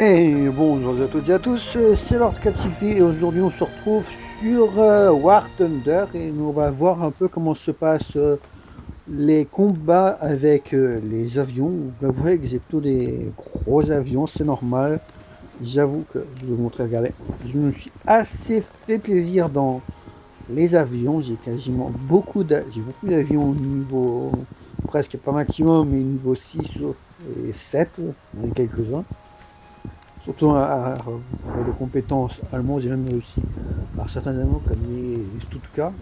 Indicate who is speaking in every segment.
Speaker 1: Et bonjour à toutes et à tous, c'est Lord Catifi et aujourd'hui on se retrouve sur War Thunder et on va voir un peu comment se passent les combats avec les avions. Vous voyez que j'ai plutôt des gros avions, c'est normal. J'avoue que je vais vous montrer, regardez, je me suis assez fait plaisir dans les avions. J'ai beaucoup d'avions au niveau presque pas maximum, mais niveau 6 et 7, il y en a quelques-uns. Surtout pour les compétences allemandes, j'ai même réussi par certains Allemands comme les Stuttgart,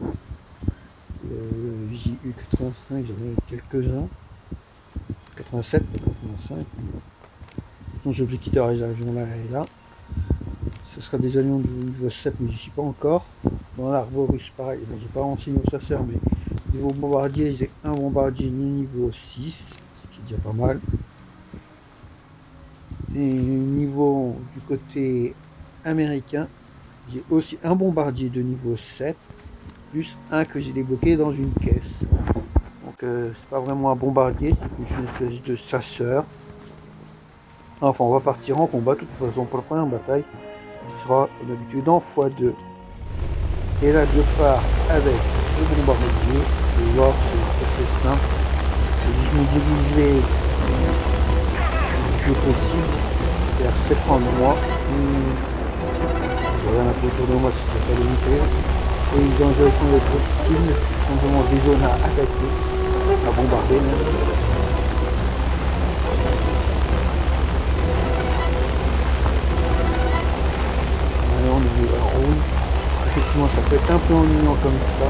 Speaker 1: le JU-85, j'en ai quelques-uns, 87, 85. Donc j'ai quitté les avions là et là. Ce sera des avions du niveau 7, mais je n'y suis pas encore. Dans l'Arboris, pareil, ben, j'ai pas renseigné au chasseur, mais niveau bombardier, j'ai un bombardier niveau 6, ce qui est déjà pas mal. Et niveau du côté américain, j'ai aussi un bombardier de niveau 7, plus un que j'ai débloqué dans une caisse. Donc c'est pas vraiment un bombardier, c'est plus une espèce de chasseur. Enfin, on va partir en combat de toute façon pour la première bataille, qui sera comme d'habitude en x2. Et là je pars avec le bombardier. Vous allez voir, c'est assez simple. Je me dirigerai le plus possible vers 7 endroits. Je regarde un peu autour de moi si je peux pas les montrer. Et dans les directions d'être cibles, ce sont vraiment des zones à attaquer, à bombarder même. Alors, oui, effectivement ça peut être un peu ennuyant comme ça.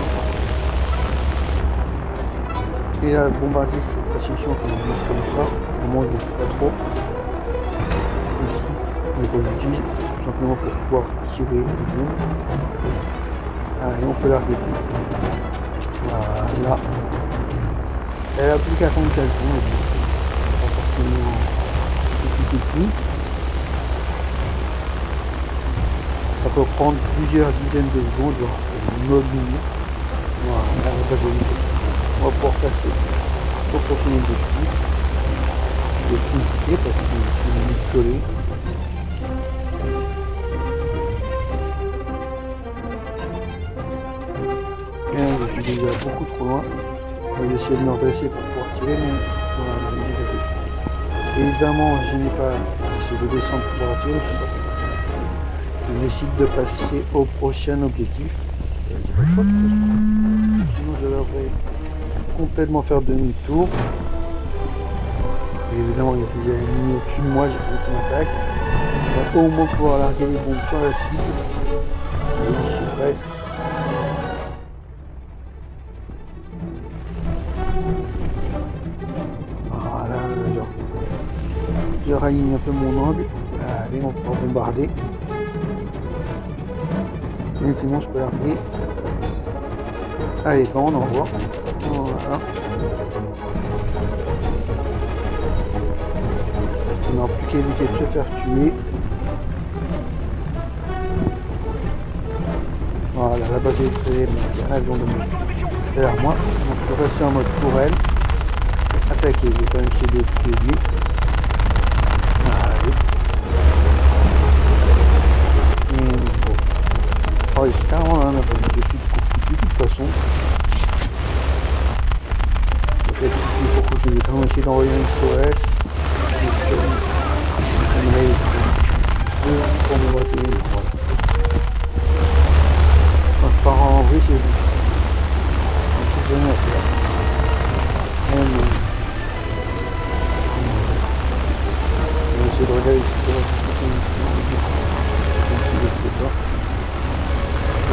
Speaker 1: Et là, le bombardier c'est assez chiant quand on lance comme ça. Au moins je ne sais pas trop. Ici, il faut que j'utilise tout simplement pour pouvoir tirer le bombes. Ah, et on peut larguer tout. Voilà. Elle a plus qu'à attendre qu'elle tombe. C'est pas forcément tout petit. Ça peut prendre plusieurs dizaines de secondes pour mobiliser. Voilà, la base est on va pouvoir passer au prochain objectif. Il est compliqué parce que c'est une collé. Et là, je suis déjà beaucoup trop loin. Je vais essayer de me redresser pour pouvoir tirer, mais voilà, évidemment, je n'ai pas essayé de descendre pour pouvoir tirer. Je décide de passer au prochain objectif. J'ai pas le choix de toute façon. Sinon, je devrais complètement faire demi-tour. Et évidemment, il y a des ennemis au-dessus de moi, j'ai pas qu'on m'attaque. On va au moins pouvoir larguer les bombes sur la cible. Et ici, bref. Voilà, je raligne un peu mon angle. Allez, on peut bombarder. Et sinon, je peux larguer. Allez, bon, on envoie. Voilà. On n'a plus qu'à éviter de se faire tuer. Voilà, la base est créée, mais l'avion de moi. Derrière moi, donc je peux rester en mode tourelle. Attaquer, je vais quand même essayer de tuer lui. Allez. Et bon. Oh, il est carrément là, je suis de toute façon. Peut-être qu'il faut que je vais quand même essayer d'envoyer un SOS. Pour me voter, voilà. Quand je pars en vrai, c'est bien à faire. On va essayer de regarder si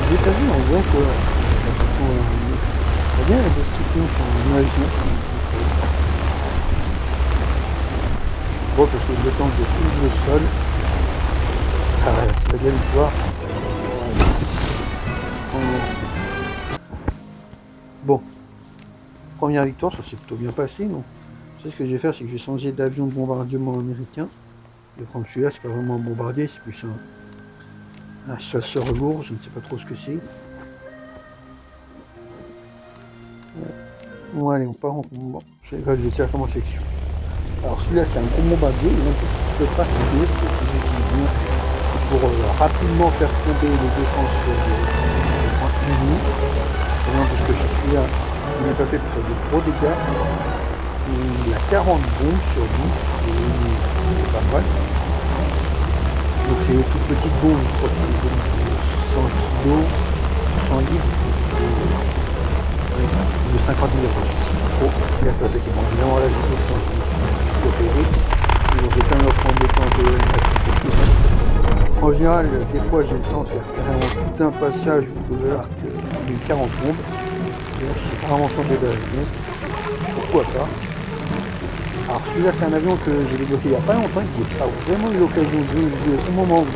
Speaker 1: j'ai pas vu, on voit que très bien la destruction sur l'imaginaire. Bon, parce que le temps que je touche le sol, c'est la belle victoire. Bon, première victoire, ça s'est plutôt bien passé. Donc, c'est ce que je vais faire, c'est que je vais changer d'avion de bombardement américain. Je vais prendre celui-là, c'est pas vraiment un bombardier, c'est plus un chasseur lourd, je ne sais pas trop ce que c'est. Bon, allez, on part en combat. Je vais directement en section. Alors celui-là c'est un gros bombardier, il est un petit peu particulier, parce que c'est utilisé pour rapidement faire tomber les défenses des points ennemis. Non, parce que celui-là, il n'est pas fait pour faire de gros dégâts. Il a 40 bombes sur lui, c'est pas mal. Donc c'est des toutes petites bombes, je crois que c'est des bombes de 100 kg, 100 livres, de 50 livres, je sais pas trop. Il a pas d'attaquer. Bon, évidemment là j'ai tout fait, je suis opéré. Donc je vais quand même leur prendre le temps de en général, des fois j'ai le temps de faire carrément tout un passage où l'arc de 40 bombes. Et là c'est carrément changé d'avion. Pourquoi pas. Alors celui-là c'est un avion que j'ai débloqué il n'y a pas longtemps, qui n'a pas vraiment eu l'occasion de jouer au moment où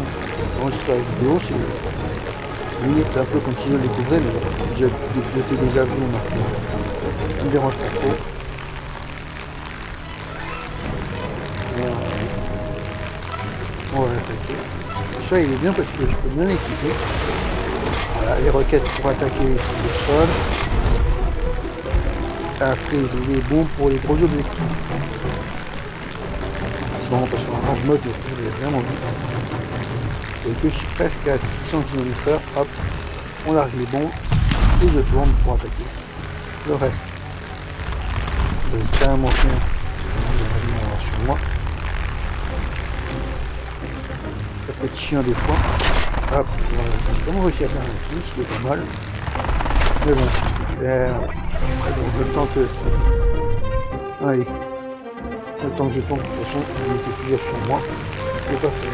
Speaker 1: j'enregistre la vidéo. C'est limite un peu comme si je le découvrais, mais j'ai débloqué des avions maintenant. Ça ne me dérange pas trop. On va l'attaquer. Ça il est bien parce que je peux bien l'équiper. Voilà, les roquettes pour attaquer sur le sol. Après les bombes pour les gros objectifs. C'est vraiment parce qu'en rage mode, il est vraiment vite. Et que je suis presque à 600 km/h, hop, on largue les bombes et je tourne pour attaquer le reste. Je vais carrément faire sur moi. Ça peut être chiant des fois. Hop, voilà. J'ai vraiment réussi à faire un kill, ce qui est pas mal. Mais bon, c'est clair. Donc le temps que. Allez. Le temps que je tombe, de toute façon, il était plusieurs sur moi. Je ne peux pas faire.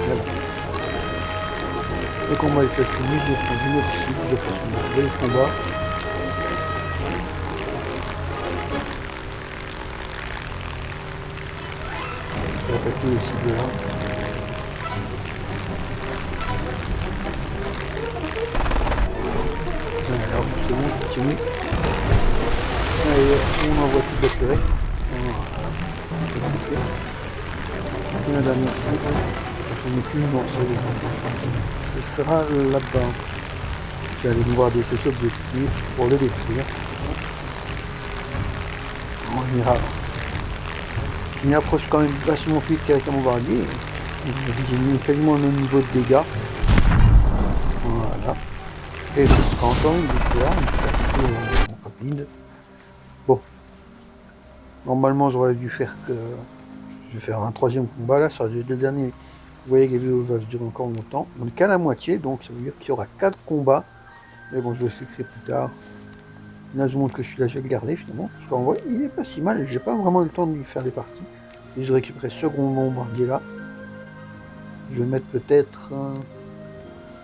Speaker 1: Voilà. Le combat est fait fini, je vais prendre une autre cible, je passe mon le combat. Je vais attaquer les cibles là. Alors, c'est bon, continue. Allez, on envoie tout d'atterrir. Voilà. Et la dernière cible, je n'ai plus dans ce sera là-bas. J'allais voir des objectifs pour le détruire. On ira. Je m'y approche quand même vachement vite qu'avec un bombardier. J'ai mis quasiment le même niveau de dégâts. Voilà. Et ce sera encore une victoire, rapide. Bon. Normalement j'aurais dû faire que. Je vais faire un troisième combat là, sur les deux derniers. Vous voyez que les vidéos vont durer encore longtemps. On n'est qu'à la moitié, donc ça veut dire qu'il y aura 4 combats. Mais bon, je vais expliquer plus tard. Là, je vous montre que je suis là, j'ai gardé finalement. Parce qu'en vrai, il est pas si mal. J'ai pas vraiment eu le temps de lui faire des parties. Et je récupérerai ce gros bombardier là. Je vais mettre peut-être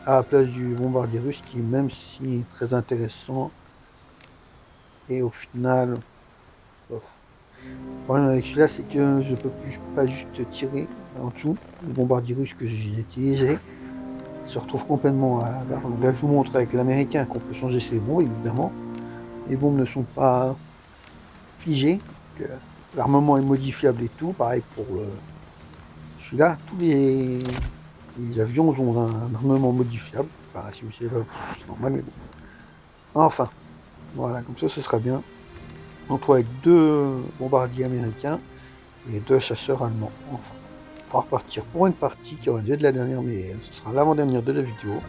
Speaker 1: à la place du bombardier russe, qui même si est très intéressant. Et au final, bof. Le problème avec celui-là, c'est que je peux pas juste tirer en dessous. Le bombardier russe que j'ai utilisé se retrouve complètement à la barre. Donc là, je vous montre avec l'américain qu'on peut changer ses bombes, évidemment. Les bombes ne sont pas figées. L'armement est modifiable et tout. Pareil pour celui-là. Tous les avions ont un armement modifiable. Enfin, si vous savez, c'est normal, mais bon. Enfin, voilà, comme ça, ce sera bien. On retrouve avec 2 bombardiers américains et 2 chasseurs allemands. Enfin, on va repartir pour une partie qui aura lieu de la dernière, mais ce sera l'avant-dernière de la vidéo.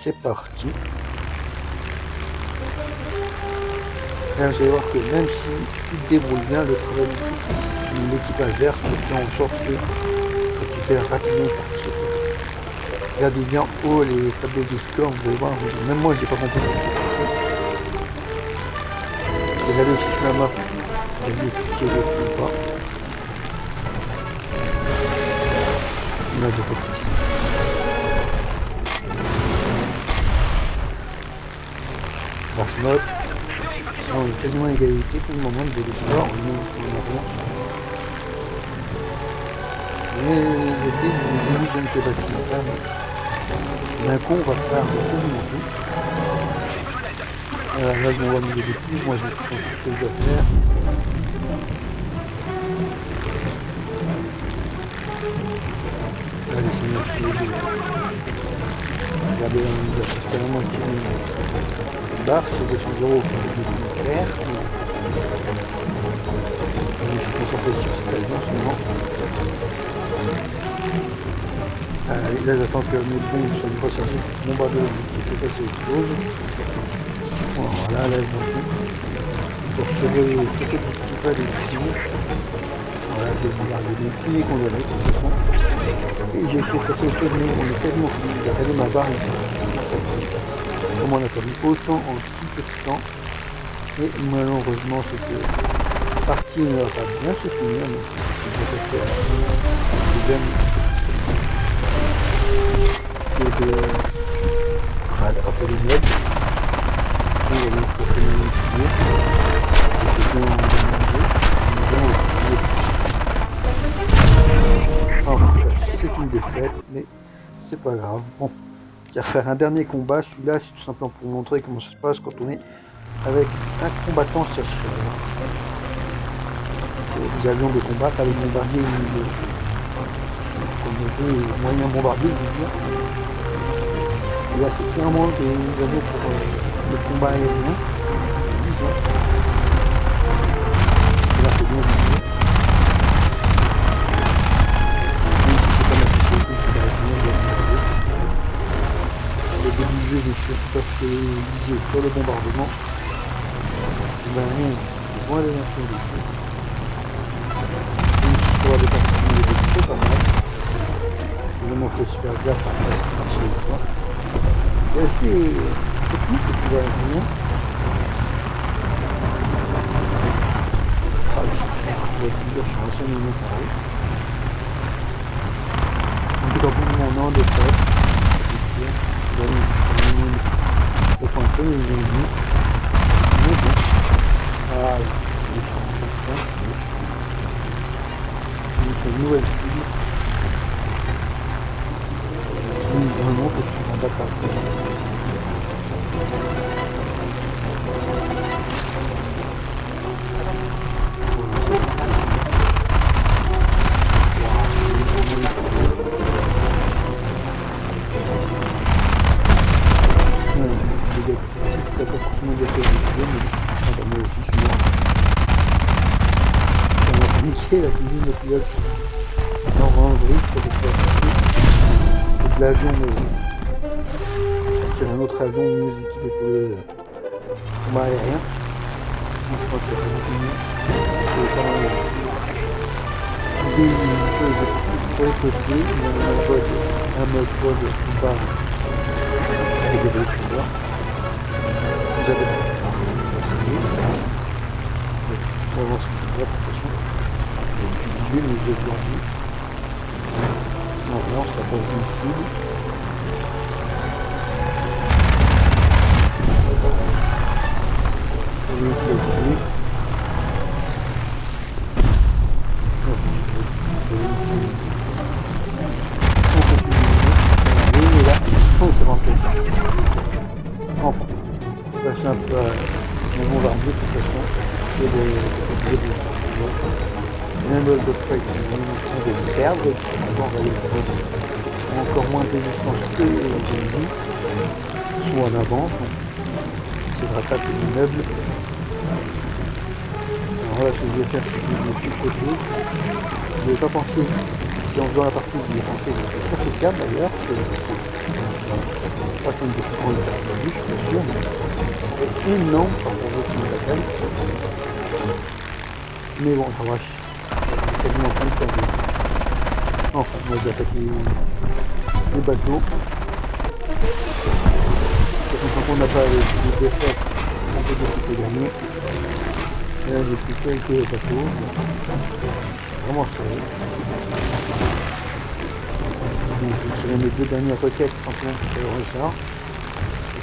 Speaker 1: C'est parti. Et là, vous allez voir que même si tu te débrouilles bien, le travail de l'équipage vert fait en sorte que tu perds rapidement une partie. Regardez bien haut les tableaux de score, vous allez voir, même moi j'ai pas compris ce que c'était. Regardez aussi sur la map, vous avez tout ce qui est ou pas. Là j'ai pas plus. Last mode. On est quasiment à égalité pour le moment de l'histoire, on avance. Et je dis, je ne sais pas ce qu'il va faire, mais d'un coup on va faire quasiment tout. Là on va miser des plus, moi j'ai quelque chose à faire. Allez, c'est bien. Regardez, on a carrément tiré une barre sur 200 € pour le faire. son positif, c'est pas bien en ce moment. Là j'attends que mes bombes soient rechargées pour bombarder l'objectif et passer autre chose. Voilà, là ils ont tout. Pour surveiller ce petit pas des tirs. Voilà, je vais regarder les premiers qu'on donne de toute façon. Et j'ai essayé de passer autre chose, mais on est quasiment fini. J'ai regardé ma barre ici. Comment on a perdu autant en si peu de temps. Et malheureusement cette partie ne va pas bien se finir, même si c'est bien fait à la fin. Je donne de rattraper les meubles. Et on va pour finir le tir. Et c'est bien en tout cas, c'est une défaite, mais c'est pas grave. Bon, je vais refaire un dernier combat. Celui-là, c'est tout simplement pour vous montrer comment ça se passe quand on est avec un combattant chercheur. Des avions de combat, pas les bombardiers, comme on veut, moyens bombardiers, je veux dire. Et là, c'est clairement des avions pour le combat aérien. Et là, c'est bien visé. Même si c'est pas ma question, donc il va rien bien visé. Le début du jeu, je suis tout à fait visé sur le bombardement. Il va rien, loin des infos des choses. Une histoire de particulier de c'est pas mal. Évidemment, il faut se faire gaffe à ne pas se cracher ou pas. C'est assez technique le pouvoir aérien. Ah, je vais dire, je suis assez nouveau pareil. En tout cas, pour le moment, on a des fêtes. C'est sûr. Le point peu, ils ont dit. Mais bon. Voilà. Les champs de France. C'est une nouvelle cible. C'est vraiment que je suis en bataille. C'est pas forcément de la télévision, mais moi aussi je suis mort. On a paniqué la cuisine de pilote. Non, en vrille, ça fait pas toute l'avion, mais sortir un autre avion mieux équipé pour le combat aérien. Moi, je crois que ça fait beaucoup mieux. C'est quand même des choses sur les côtés, il y a un mode vol de combat avec des véhicules. Vous avez on avance de toute façon. Et puis nous aujourd'hui. On avance la pose d'une cible. On est là-dessus. On continue. Et là, on s'est rentré. Enfin. C'est un peu mon bombardier de toute façon, c'est des même le Godfrey qui est en train de le perdre, avant on va les encore moins de résistance que les ennemis, sont en avance, donc c'est de rattraper l'immeuble. Alors là ce que je vais faire, c'est que je me suis de côté, je n'avais pas pensé, si en faisant la partie, je vais penser sur cette carte d'ailleurs, pas ça me découvre le carte juste, bien sûr, mais c'est énorme par rapport au film d'appel. Mais bon, la vache, c'est quasiment en train de perdre. Enfin, moi j'ai attaqué les bateaux. Quand on n'a pas les défaites, on peut dire qu'on peut gagner. Et là j'ai pris quelques bateaux. Vraiment serré. Donc je vais mes deux dernières requêtes simplement pour le Richard.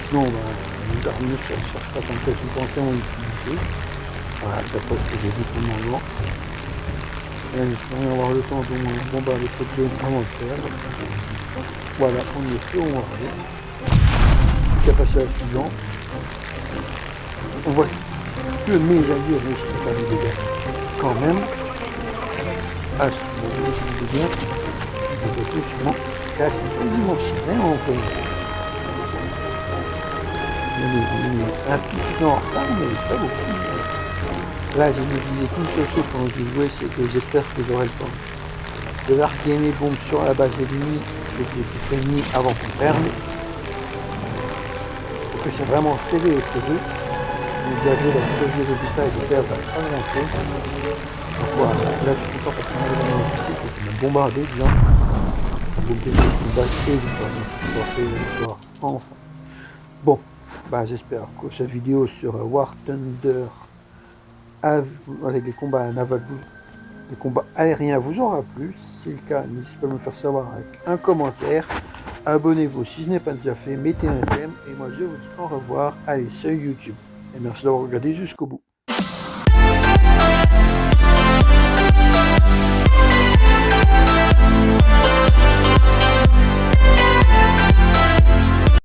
Speaker 1: Sinon, les armées ne cherchent pas tant que une pension à utiliser. Voilà, d'après ce que j'ai vu pour le moment. Et j'espère avoir le temps de bombarder cette zone avant de perdre. Voilà, on y est plus, on va aller. Capacité suivant. On voit que mes alliés réussissent à faire des dégâts. Quand même. Ah, je vais faire des dégâts. Les bateaux sûrement. Là, c'est quasiment serré en fait. On est un tout petit peu en retard, mais pas beaucoup. Là, je me disais qu'une seule chose pendant que je jouais, c'est que j'espère que j'aurai le temps de larguer mes bombes sur la base ennemie, que j'ai fini avant qu'on perde. Parce que c'est vraiment serré et serré. On est déjà vu la creuser les résultats et de perdre pas grand chose. Donc voilà, là je suis content parce qu'on arrive à mon objectif, c'est me bombarder déjà. L'objectif c'est une base et victoire, donc je dois faire une victoire enfin. Bon, bah j'espère que cette vidéo sur War Thunder avec les combats navals, les combats aériens vous aura plu. Si c'est le cas, n'hésitez pas à me faire savoir avec un commentaire. Abonnez-vous si ce n'est pas déjà fait, mettez un j'aime et moi je vous dis au revoir. Allez, sur YouTube. Et merci d'avoir regardé jusqu'au bout.